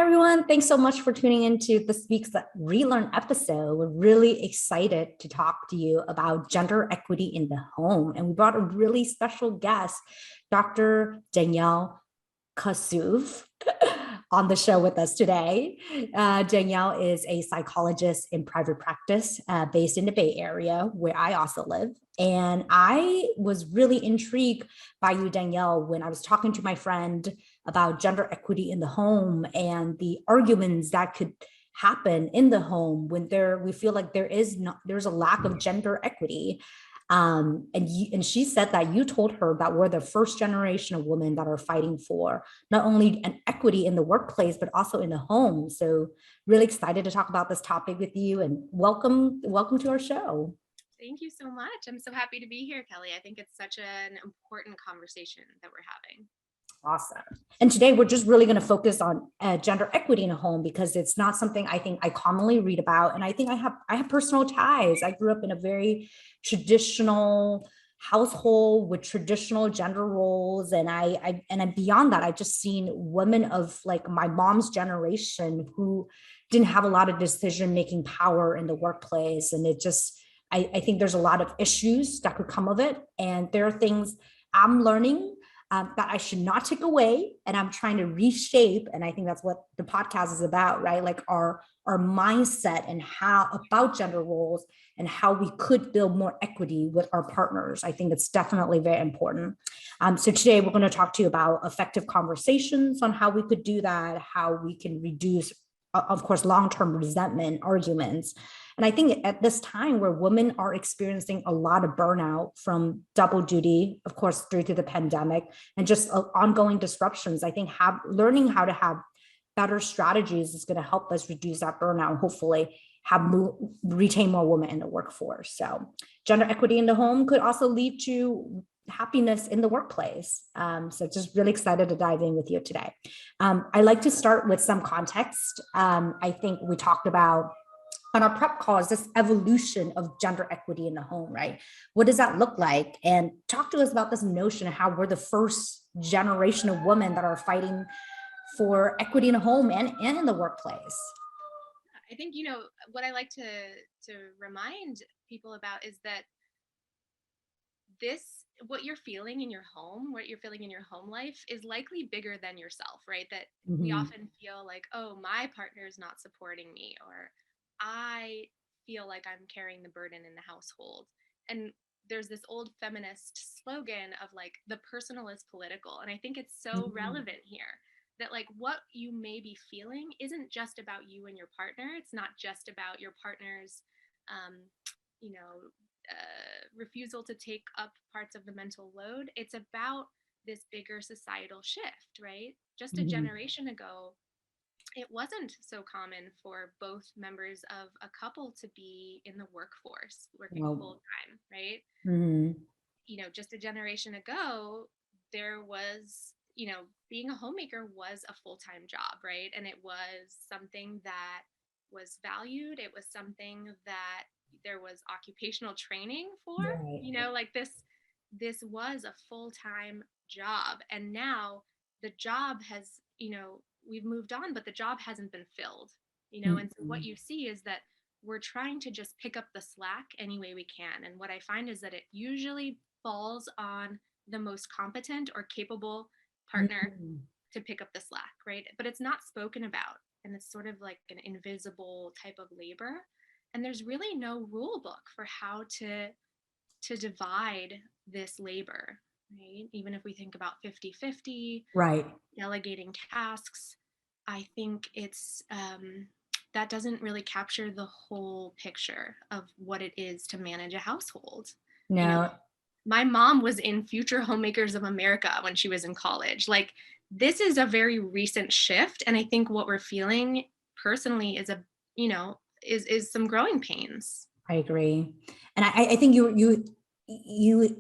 everyone. Thanks so much for tuning into this week's Relearn episode. We're really excited to talk to you about gender equity in the home. And we brought a really special guest, Dr. Danielle Kassouf, on the show with us today. Danielle is a psychologist in private practice based in the Bay Area, where I also live. And I was really intrigued by you, Danielle, when I was talking to my friend about gender equity in the home and the arguments that could happen in the home when we feel like there's a lack of gender equity. And she said that you told her that we're the first generation of women that are fighting for not only an equity in the workplace, but also in the home. So really excited to talk about this topic with you, and welcome to our show. Thank you so much. I'm so happy to be here, Kelly. I think it's such an important conversation that we're having. Awesome. And today we're just really going to focus on gender equity in a home, because it's not something I think I commonly read about. And I think I have personal ties. I grew up in a very traditional household with traditional gender roles. And beyond that, I've just seen women of like my mom's generation who didn't have a lot of decision-making power in the workplace. And I think there's a lot of issues that could come of it. And there are things I'm learning that I should not take away, and I'm trying to reshape. And I think that's what the podcast is about, right? Like our mindset and how about gender roles and how we could build more equity with our partners. I think it's definitely very important. So today we're going to talk to you about effective conversations on how we could do that, how we can reduce, of course, long-term resentment arguments. And I think at this time where women are experiencing a lot of burnout from double duty, of course, due to the pandemic and just ongoing disruptions, I think learning how to have better strategies is going to help us reduce that burnout and hopefully retain more women in the workforce. So gender equity in the home could also lead to happiness in the workplace. So just really excited to dive in with you today. I like to start with some context. I think we talked about on our prep calls, this evolution of gender equity in the home, right? What does that look like? And talk to us about this notion of how we're the first generation of women that are fighting for equity in the home and in the workplace. I think, what I like to remind people about is that what you're feeling in your home, what you're feeling in your home life is likely bigger than yourself, right? That we often feel like, oh, my partner is not supporting me, or I feel like I'm carrying the burden in the household. And there's this old feminist slogan of like, the personal is political. And I think it's so relevant here that like what you may be feeling isn't just about you and your partner. It's not just about your partner's, refusal to take up parts of the mental load. It's about this bigger societal shift, right? Just a generation ago, it wasn't so common for both members of a couple to be in the workforce working full time, right? Just a generation ago, there was, being a homemaker was a full-time job, right? And it was something that was valued. It was something that there was occupational training for, right. Like this was a full-time job. And now the job has, we've moved on, but the job hasn't been filled, and so what you see is that we're trying to just pick up the slack any way we can. And what I find is that it usually falls on the most competent or capable partner to pick up the slack, right? But it's not spoken about. And it's sort of like an invisible type of labor. And there's really no rule book for how to divide this labor, right? Even if we think about 50-50, right, delegating tasks, I think it's that doesn't really capture the whole picture of what it is to manage a household. No. My mom was in Future Homemakers of America when she was in college. Like, this is a very recent shift. And I think what we're feeling personally is is some growing pains. I agree. And I think you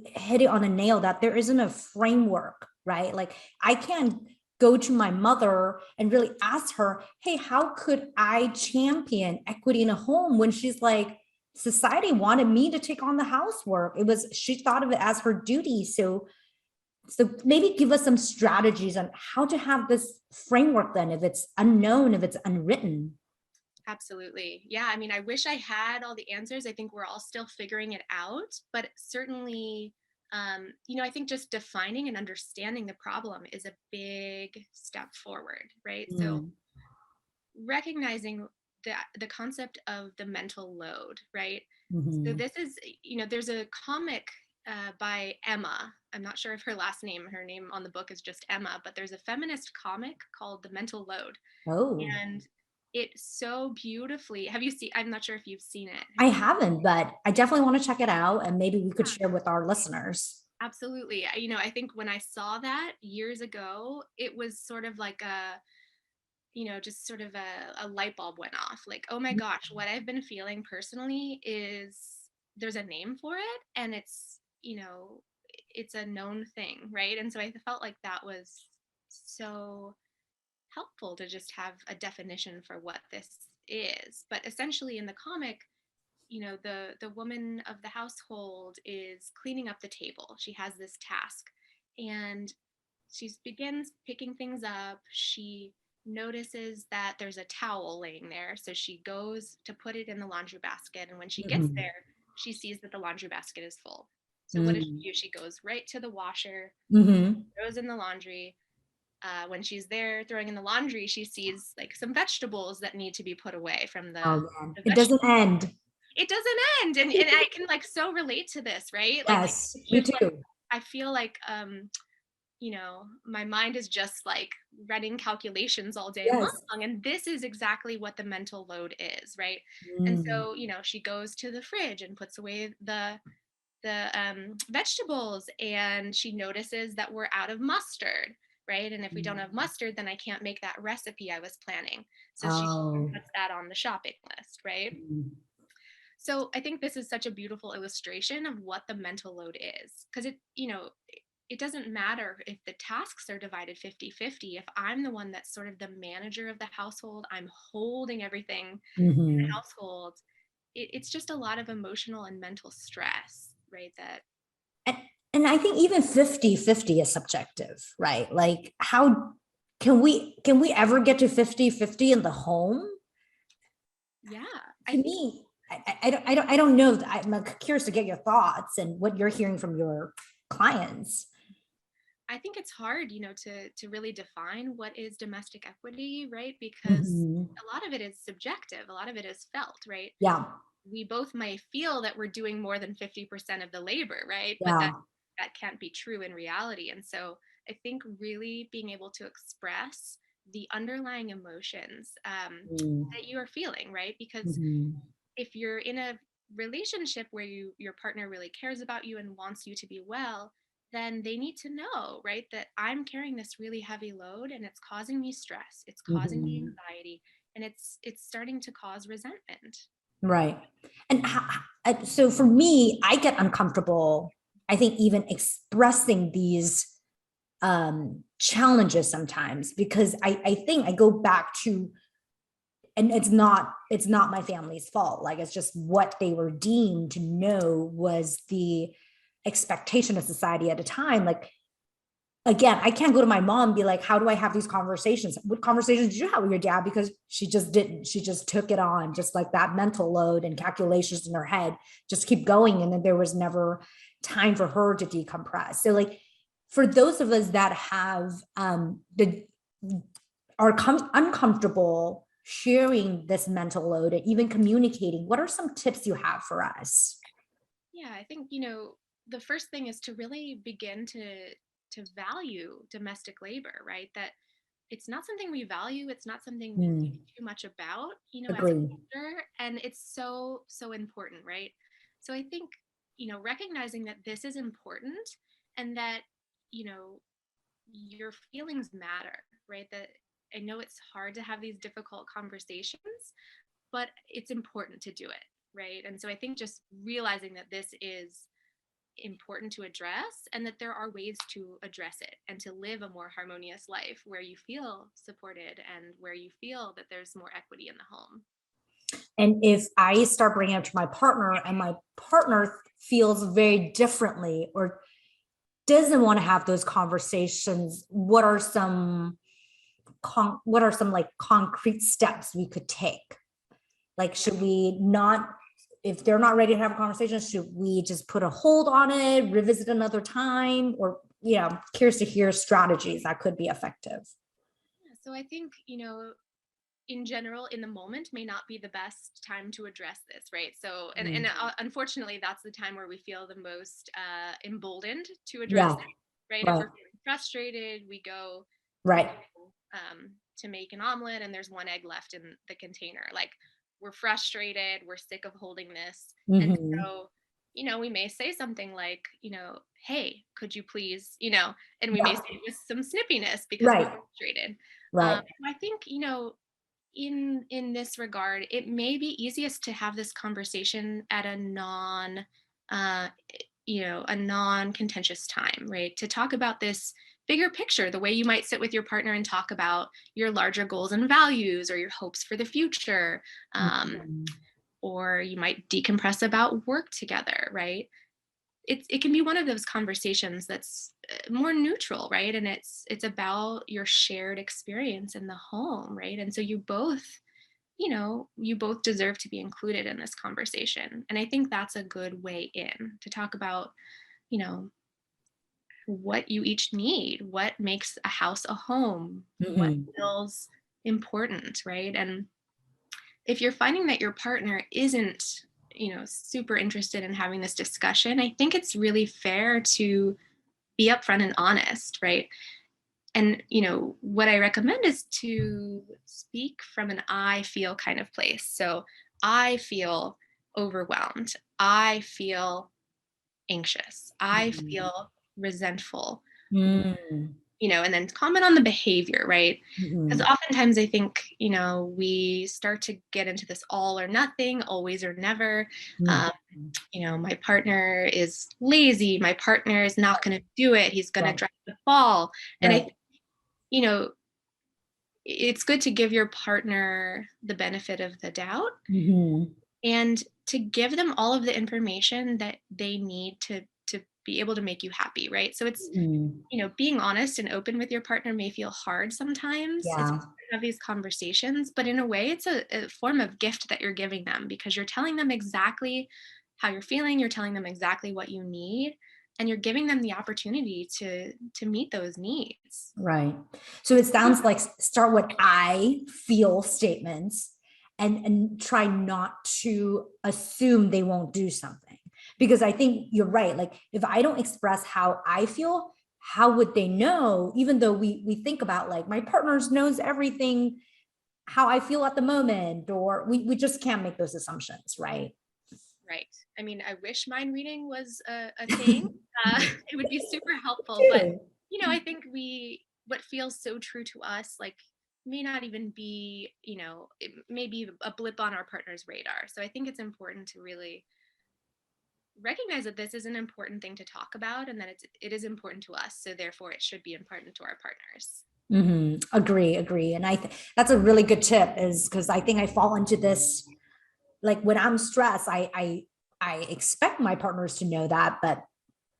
hit it on the nail that there isn't a framework, right? Like I can't go to my mother and really ask her, hey, how could I champion equity in a home, when she's like, society wanted me to take on the housework. She thought of it as her duty. So So maybe give us some strategies on how to have this framework then, if it's unknown, if it's unwritten. Absolutely. Yeah. I mean, I wish I had all the answers. I think we're all still figuring it out, but certainly, I think just defining and understanding the problem is a big step forward, right? So Mm. recognizing the concept of the mental load, right? So Mhm. this is, there's a comic by Emma. I'm not sure if her name on the book is just Emma, but there's a feminist comic called The Mental Load. Oh, And it so beautifully, have you seen, I'm not sure if you've seen it. I Have you? haven't, but I definitely want to check it out, and maybe we could Yeah, share with our listeners. absolutely. I think when I saw that years ago, it was sort of like just sort of a light bulb went off. Like, oh my gosh, what I've been feeling personally is there's a name for it, and it's a known thing, right? And so I felt like that was so helpful to just have a definition for what this is. But essentially in the comic, the woman of the household is cleaning up the table. She has this task, and she begins picking things up. She notices that there's a towel laying there, so she goes to put it in the laundry basket, and when she gets Mhm. there, she sees that the laundry basket is full. So what does Mm. she do? She goes right to the washer, Mhm. throws in the laundry. When she's there throwing in the laundry, she sees like some vegetables that need to be put away from Oh the, man, the it vegetable. doesn't end. It doesn't end, and I can like so relate to this, right? Like Yes, it's me just like too. I feel like my mind is just like running calculations all day long, Yes. and this is exactly what the mental load is, right? And Mm. so she goes to the fridge and puts away the vegetables, and she notices that we're out of mustard, right? And if we don't have mustard, then I can't make that recipe I was planning. So she Oh. puts that on the shopping list, right? Mm. So I think this is such a beautiful illustration of what the mental load is, because it doesn't matter if the tasks are divided 50-50. If I'm the one that's sort of the manager of the household, I'm holding everything in the Mhm. household. It's just a lot of emotional and mental stress, right? That And, and I think even 50-50 is subjective, right? Like how can we ever get to 50-50 in the home? Yeah, I To think me, I don't know. I'm curious to get your thoughts and what you're hearing from your clients. it's hard, to really define what is domestic equity, right? Because Mhm. a lot of it is subjective, a lot of it is felt, right? Yeah, We both may feel that we're doing more than 50% of the labor, right? But that yeah. that can't be true in reality. And so I think really being able to express the underlying emotions Mm. that you are feeling, right? Because Mhm. if you're in a relationship where your partner really cares about you and wants you to be well, then they need to know, right, that I'm carrying this really heavy load and it's causing me stress, it's causing me Mhm. anxiety, and it's starting to cause resentment. Right. And so for me, I get uncomfortable, I think, even expressing these challenges sometimes, because I think I go back to, and it's not my family's fault. Like it's just what they were deemed to know was the expectation of society at a time. Like again, I can't go to my mom and be like, how do I have these conversations? What conversations did you have with your dad? Because she just didn't. She just took it on, just like that mental load and calculations in her head just keep going. And then there was never time for her to decompress. So like for those of us that have the are uncomfortable sharing this mental load and even communicating, what are some tips you have for us? Yeah, I think, the first thing is to really begin to value domestic labor, right? That it's not something we value, it's not something we think Hmm. too much about, as a Agree. culture, and it's so so important, right? So I think, recognizing that this is important, and that, you know, your feelings matter, right? That I know it's hard to have these difficult conversations, but it's important to do it, right? And so I think just realizing that this is important to address, and that there are ways to address it and to live a more harmonious life where you feel supported and where you feel that there's more equity in the home. And if I start bringing it to my partner and my partner feels very differently or doesn't want to have those conversations, what are some like concrete steps we could take? Like, should we not, if they're not ready to have a conversation, should we just put a hold on it, revisit another time? Or, yeah, curious to hear strategies that could be effective. So I think, in general, in the moment may not be the best time to address this, right? So, and unfortunately, that's the time where we feel the most emboldened to address it, right? If we're feeling frustrated, we go right to make an omelet and there's one egg left in the container. Like, we're frustrated, we're sick of holding this. And so, we may say something like, hey, could you please, and we may say it with some snippiness because we're frustrated. I think, in this regard, it may be easiest to have this conversation at a non-contentious time, right? To talk about this bigger picture, the way you might sit with your partner and talk about your larger goals and values or your hopes for the future. Or you might decompress about work together, right? It can be one of those conversations that's more neutral, right? And it's about your shared experience in the home, right? And so you both deserve to be included in this conversation. And I think that's a good way in to talk about, what you each need, what makes a house a home, what feels important, right? And if you're finding that your partner isn't, super interested in having this discussion, I think it's really fair to be upfront and honest, right? And, what I recommend is to speak from an I feel kind of place. So I feel overwhelmed. I feel anxious. I feel resentful. And then comment on the behavior, right? Because oftentimes I think, we start to get into this all or nothing, always or never. My partner is lazy. My partner is not going to do it. He's going to drop the ball. And I think, it's good to give your partner the benefit of the doubt and to give them all of the information that they need to be able to make you happy, right? So it's, being honest and open with your partner may feel hard sometimes. It's hard to have these conversations, but in a way, it's a form of gift that you're giving them because you're telling them exactly how you're feeling. You're telling them exactly what you need. And you're giving them the opportunity to meet those needs. Right. So it sounds like start with I feel statements and try not to assume they won't do something. Because I think you're right. Like if I don't express how I feel, how would they know? Even though we think about like my partner knows everything, how I feel at the moment, or we just can't make those assumptions, right? Right. I mean, I wish mind reading was a thing. It would be super helpful. But, I think what feels so true to us, like may not even be, it may be a blip on our partner's radar. So I think it's important to really recognize that this is an important thing to talk about and that it is important to us. So therefore it should be important to our partners. Agree. And that's a really good tip is because I think I fall into this, like when I'm stressed, I expect my partners to know that, but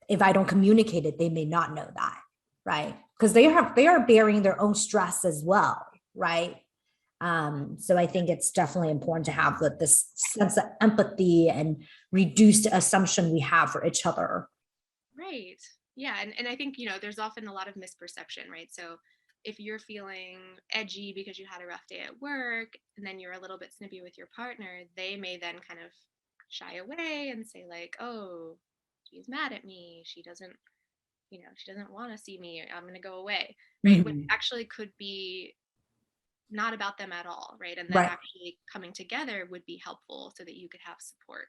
if I don't communicate it, they may not know that, right? Because they are bearing their own stress as well, right? So I think it's definitely important to have this sense of empathy and reduced assumption we have for each other. Right. Yeah. And I think, there's often a lot of misperception, right? So if you're feeling edgy because you had a rough day at work and then you're a little bit snippy with your partner, they may then kind of shy away and say like, oh, she's mad at me. She doesn't want to see me. I'm going to go away. Right. Which actually could be not about them at all, right? And that actually coming together would be helpful so that you could have support.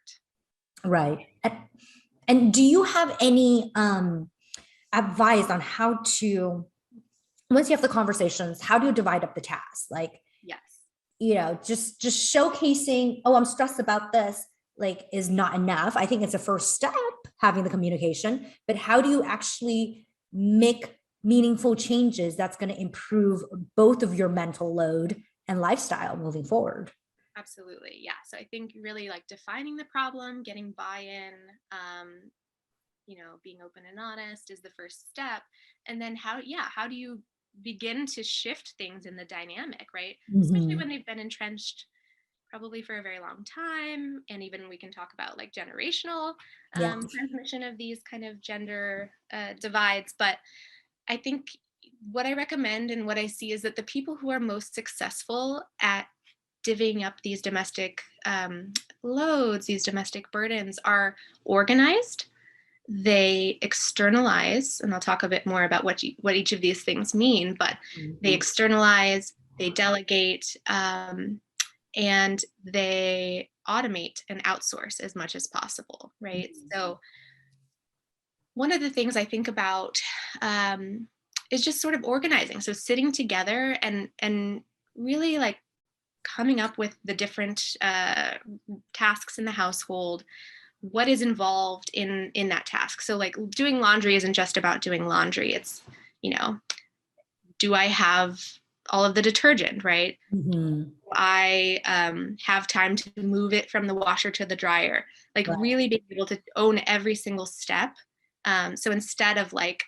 Right. And do you have any advice on how to, once you have the conversations, how do you divide up the tasks? Like, yes, just showcasing, oh, I'm stressed about this, like is not enough. I think it's a first step, having the communication, but how do you actually make meaningful changes that's going to improve both of your mental load and lifestyle moving forward? Absolutely. Yeah. So I think really like defining the problem, getting buy-in, being open and honest is the first step. And then how do you begin to shift things in the dynamic, right? Especially when they've been entrenched probably for a very long time. And even we can talk about like generational transmission of these kind of gender divides. But I think what I recommend and what I see is that the people who are most successful at divvying up these domestic loads, these domestic burdens, are organized. They externalize, and I'll talk a bit more about what each of these things mean, but they externalize, they delegate, and they automate and outsource as much as possible, right? So one of the things I think about is just sort of organizing. So sitting together and really like coming up with the different tasks in the household, what is involved in that task. So like doing laundry isn't just about doing laundry. It's, do I have all of the detergent, right? I have time to move it from the washer to the dryer, like really being able to own every single step. So instead of like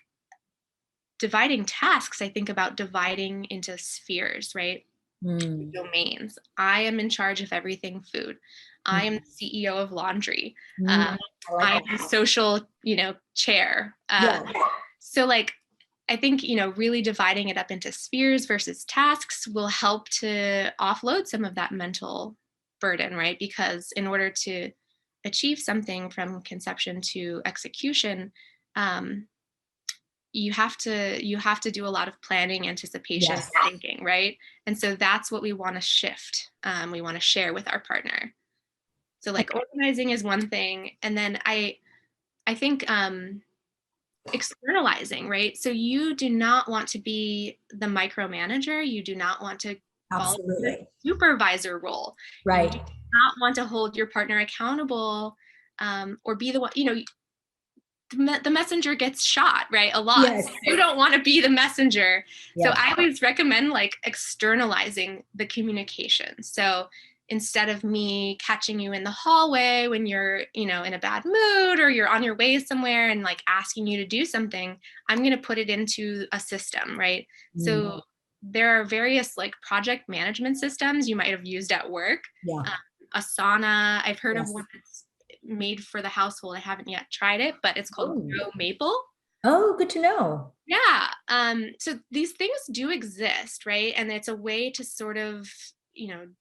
dividing tasks, I think about dividing into spheres, right? Domains. I am in charge of everything food. I am the CEO of laundry. I am the social, chair. So like, I think, really dividing it up into spheres versus tasks will help to offload some of that mental burden, right? Because in order to achieve something from conception to execution, you have to do a lot of planning, anticipation, thinking, right? And so that's what we want to shift. We want to share with our partner. So like organizing is one thing. And then I think externalizing, right? So you do not want to be the micromanager. You do not want to follow the supervisor role. Right. You do not want to hold your partner accountable or be the one, the messenger gets shot, right? A lot. Yes. So you don't want to be the messenger. So I always recommend like externalizing the communication. So instead of me catching you in the hallway when you're, in a bad mood or you're on your way somewhere and like asking you to do something, I'm going to put it into a system, right? So there are various like project management systems you might have used at work. Asana, I've heard of one that's made for the household. I haven't yet tried it, but it's called Grow Maple. Oh, good to know. Yeah. So these things do exist, right? And it's a way to sort of,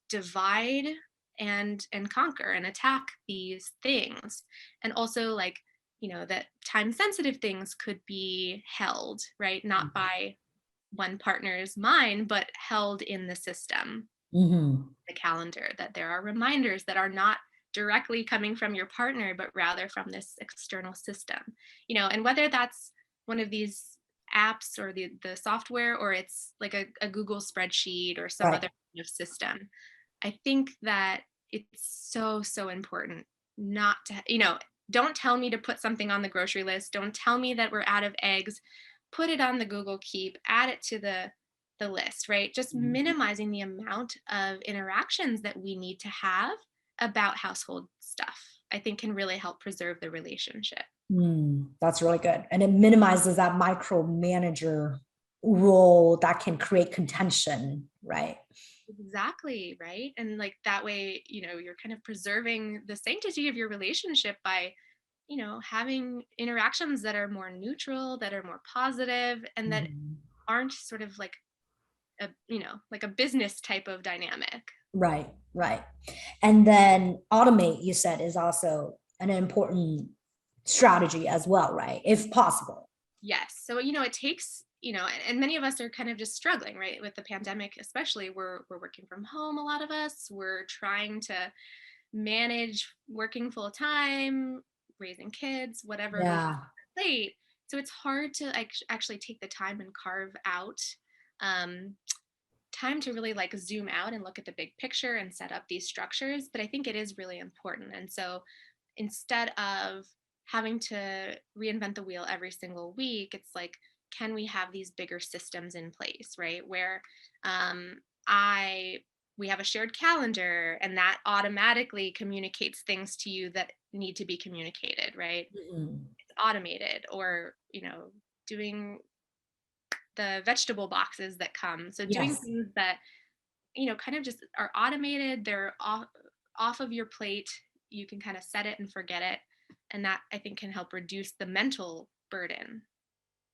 divide and conquer and attack these things. And also like, that time sensitive things could be held, right? Not by one partner's mind, but held in the system, the calendar, that there are reminders that are not directly coming from your partner, but rather from this external system, and whether that's one of these apps or the software, or it's like a Google spreadsheet or some other kind of system. I think that it's so, so important not to, don't tell me to put something on the grocery list. Don't tell me that we're out of eggs. Put it on the Google Keep, add it to the list, right? Just minimizing the amount of interactions that we need to have about household stuff, I think can really help preserve the relationship. That's really good. And it minimizes that micromanager role that can create contention, right? Exactly, right? And like that way, you're kind of preserving the sanctity of your relationship by, having interactions that are more neutral, that are more positive, and that aren't sort of like like a business type of dynamic. Right. And then automate, you said, is also an important strategy as well, right? If possible. Yes. So, it takes, and many of us are kind of just struggling, right? With the pandemic, especially we're working from home. A lot of us, we're trying to manage working full time, raising kids, whatever plate. So it's hard to actually take the time and carve out time to really like zoom out and look at the big picture and set up these structures. But I think it is really important. And so instead of having to reinvent the wheel every single week, it's like, can we have these bigger systems in place, right? Where we have a shared calendar and that automatically communicates things to you that need to be communicated, right? It's automated, or, doing the vegetable boxes that come. So doing Yes. things that, kind of just are automated, they're off of your plate. You can kind of set it and forget it. And that, I think, can help reduce the mental burden.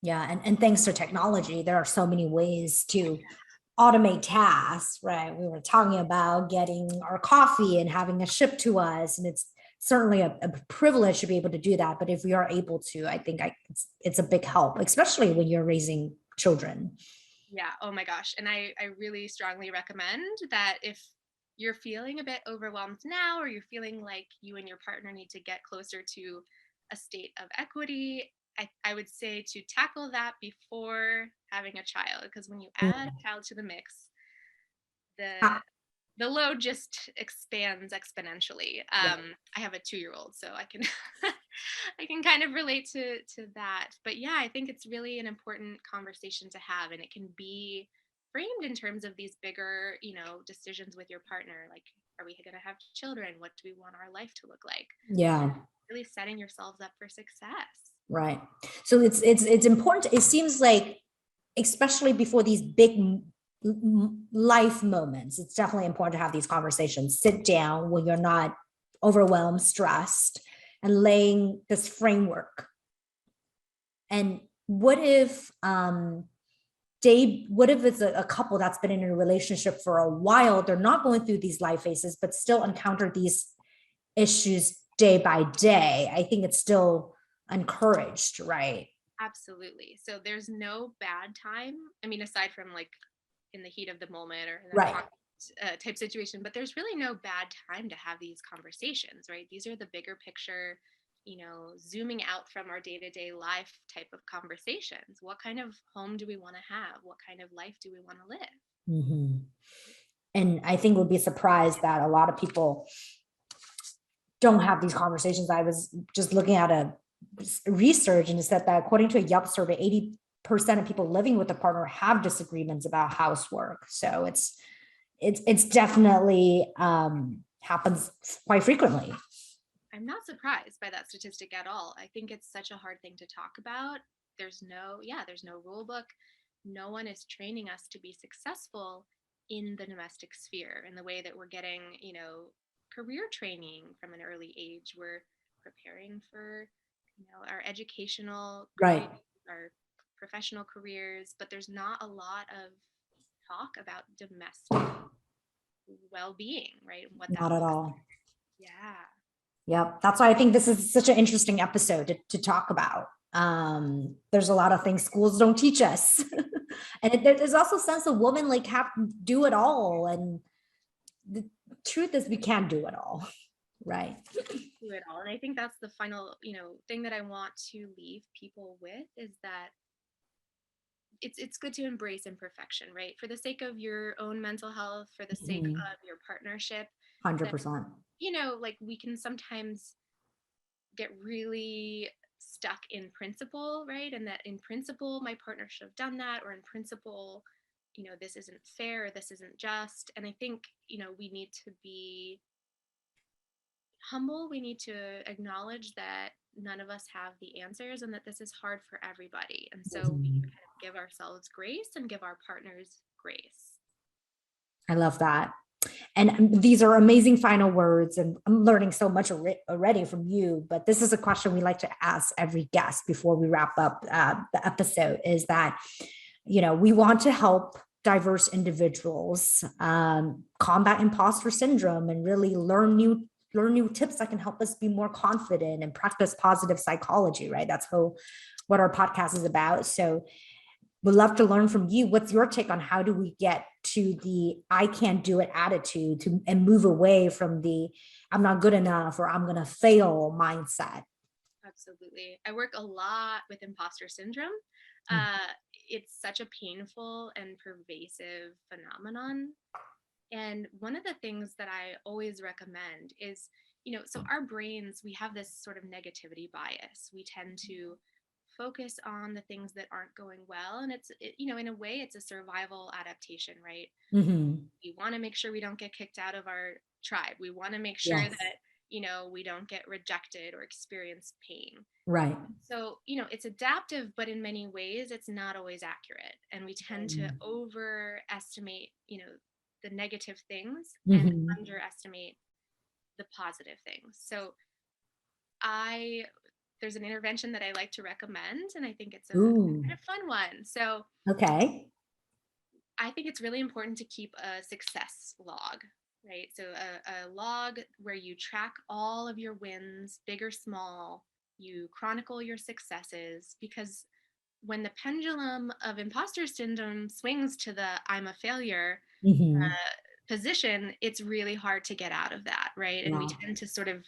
Yeah. And thanks to technology, there are so many ways to automate tasks, right? We were talking about getting our coffee and having it shipped to us. And it's certainly a privilege to be able to do that. But if we are able to, I think it's a big help, especially when you're raising children. Yeah. Oh my gosh. And I really strongly recommend that if you're feeling a bit overwhelmed now, or you're feeling like you and your partner need to get closer to a state of equity, I would say to tackle that before having a child, because when you add a child to the mix, the Ah, the load just expands exponentially. yeah. I have a 2-year-old, so I can I can kind of relate to that. But yeah, I think it's really an important conversation to have, and it can be framed in terms of these bigger, decisions with your partner. Like, are we going to have children? What do we want our life to look like? Yeah. Really setting yourselves up for success. Right. So it's important. It seems like, especially before these big life moments, it's definitely important to have these conversations. Sit down when you're not overwhelmed, stressed, and laying this framework. And what if what if it's a couple that's been in a relationship for a while, they're not going through these life phases, but still encounter these issues day by day? I think it's still encouraged, right? Absolutely. So there's no bad time. I mean, aside from like in the heat of the moment or in a Right. conflict type situation, but there's really no bad time to have these conversations, right? These are the bigger picture, zooming out from our day to day life type of conversations. What kind of home do we want to have? What kind of life do we want to live? Mm-hmm. And I think we'll be surprised that a lot of people don't have these conversations. I was just looking at a research, and it said that according to a Yelp survey, 80% of people living with a partner have disagreements about housework. So it's definitely happens quite frequently. I'm not surprised by that statistic at all. I think it's such a hard thing to talk about. There's no rule book. No one is training us to be successful in the domestic sphere in the way that we're getting, career training from an early age. We're preparing for, our educational Right. careers, our professional careers, but there's not a lot of talk about domestic well-being, right? And what that Not at looks all. like. Yeah. Yep. That's why I think this is such an interesting episode to talk about. There's a lot of things schools don't teach us. And there's also a sense of women like have do it all. And the truth is we can't do it all. Right. Do it all. And I think that's the final, thing that I want to leave people with, is that it's good to embrace imperfection, right? For the sake of your own mental health, for the sake of your partnership, that, 100%. like, we can sometimes get really stuck in principle, right? And that in principle, my partner should have done that, or in principle, this isn't fair, this isn't just. And I think, we need to be humble. We need to acknowledge that none of us have the answers, and that this is hard for everybody. And so we Mhm. kind of give ourselves grace and give our partners grace. I love that. And these are amazing final words. And I'm learning so much already from you. But this is a question we like to ask every guest before we wrap up the episode, is that, we want to help diverse individuals combat imposter syndrome and really learn new tips that can help us be more confident and practice positive psychology, right? That's what our podcast is about. So would love to learn from you. What's your take on how do we get to the I can't do it attitude and move away from the I'm not good enough or I'm going to fail mindset? Absolutely. I work a lot with imposter syndrome. Mm. Uh, it's such a painful and pervasive phenomenon. And one of the things that I always recommend is, so our brains, we have this sort of negativity bias. We tend to focus on the things that aren't going well. And in a way, it's a survival adaptation, right? Mm-hmm. We want to make sure we don't get kicked out of our tribe. We want to make sure Yes. that, we don't get rejected or experience pain. Right. So, it's adaptive, but in many ways it's not always accurate. And we tend to overestimate, the negative things and Mm-hmm. underestimate the positive things. So I there's an intervention that I like to recommend, and I think it's a Ooh. kind of fun one. So Okay. I think it's really important to keep a success log, right? So a log where you track all of your wins, big or small, you chronicle your successes, because when the pendulum of imposter syndrome swings to the I'm a failure Mm-hmm. position, it's really hard to get out of that, right? And we Wow. tend to sort of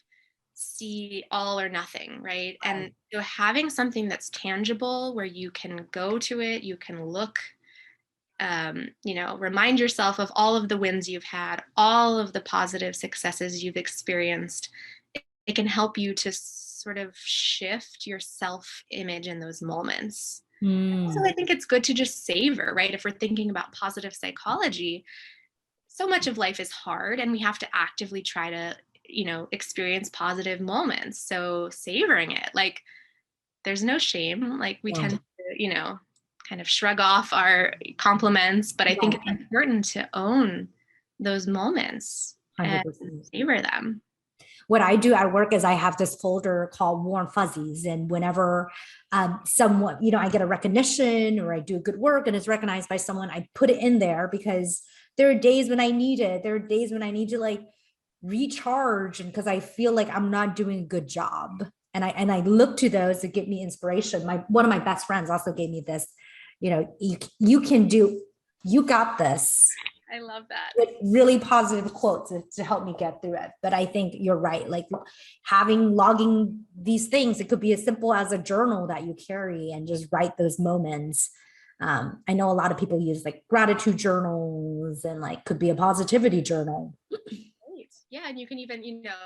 see all or nothing, right? Right. And so having something that's tangible where you can go to it, you can look, remind yourself of all of the wins you've had, all of the positive successes you've experienced. It can help you to sort of shift your self image in those moments. Also, Mm. I think it's good to just savor, right? If we're thinking about positive psychology, so much of life is hard and we have to actively try to, experience positive moments. So savoring it, like there's no shame. Like we tend Yeah. to, kind of shrug off our compliments, but I think it's Right. important to own those moments and 100%. savor them. What I do at work is I have this folder called Warm Fuzzies. And whenever someone, I get a recognition or I do good work and it's recognized by someone, I put it in there because there are days when I need it. There are days when I need to like recharge and because I feel like I'm not doing a good job. And I look to those to give me inspiration. One of my best friends also gave me this, you can do, you got this, I love that. with really positive quotes to help me get through it. But I think you're right. Like logging these things, it could be as simple as a journal that you carry and just write those moments. I know a lot of people use like gratitude journals and like could be a positivity journal. Great. Yeah, and you can even,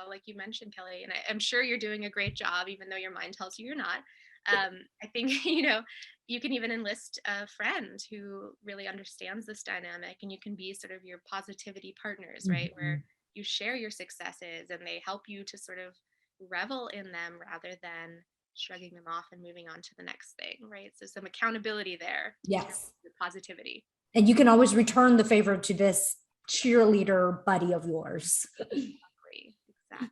like you mentioned, Kelly, and I'm sure you're doing a great job, even though your mind tells you you're not. I think, you can even enlist a friend who really understands this dynamic, and you can be sort of your positivity partners, right? Where Mhm. you share your successes and they help you to sort of revel in them rather than shrugging them off and moving on to the next thing, right? So some accountability there in terms Yes. of positivity. And you can always return the favor to this cheerleader buddy of yours. Exactly. Exactly.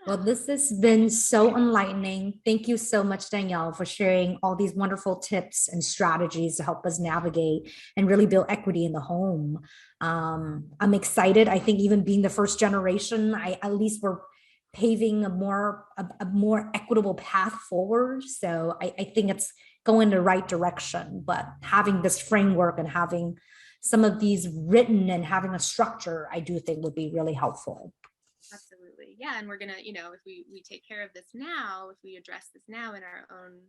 Well, Yeah. this has been so enlightening. Thank you so much, Danielle, for sharing all these wonderful tips and strategies to help us navigate and really build equity in the home. I'm excited. I think even being the first generation, at least we're paving a more equitable path forward. So I think it's going the right direction. But having this framework and having some of these written and having a structure, I do think would be really helpful. Absolutely. Yeah. And we're going to, if we take care of this now, if we address this now in our own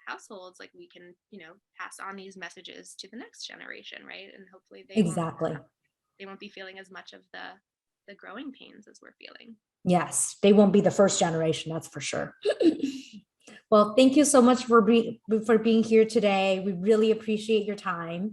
households, like we can, pass on these messages to the next generation, right? And hopefully Exactly. they won't be feeling as much of the growing pains as we're feeling. Yes, they won't be the first generation, that's for sure. Well, thank you so much for being here today. We really appreciate your time.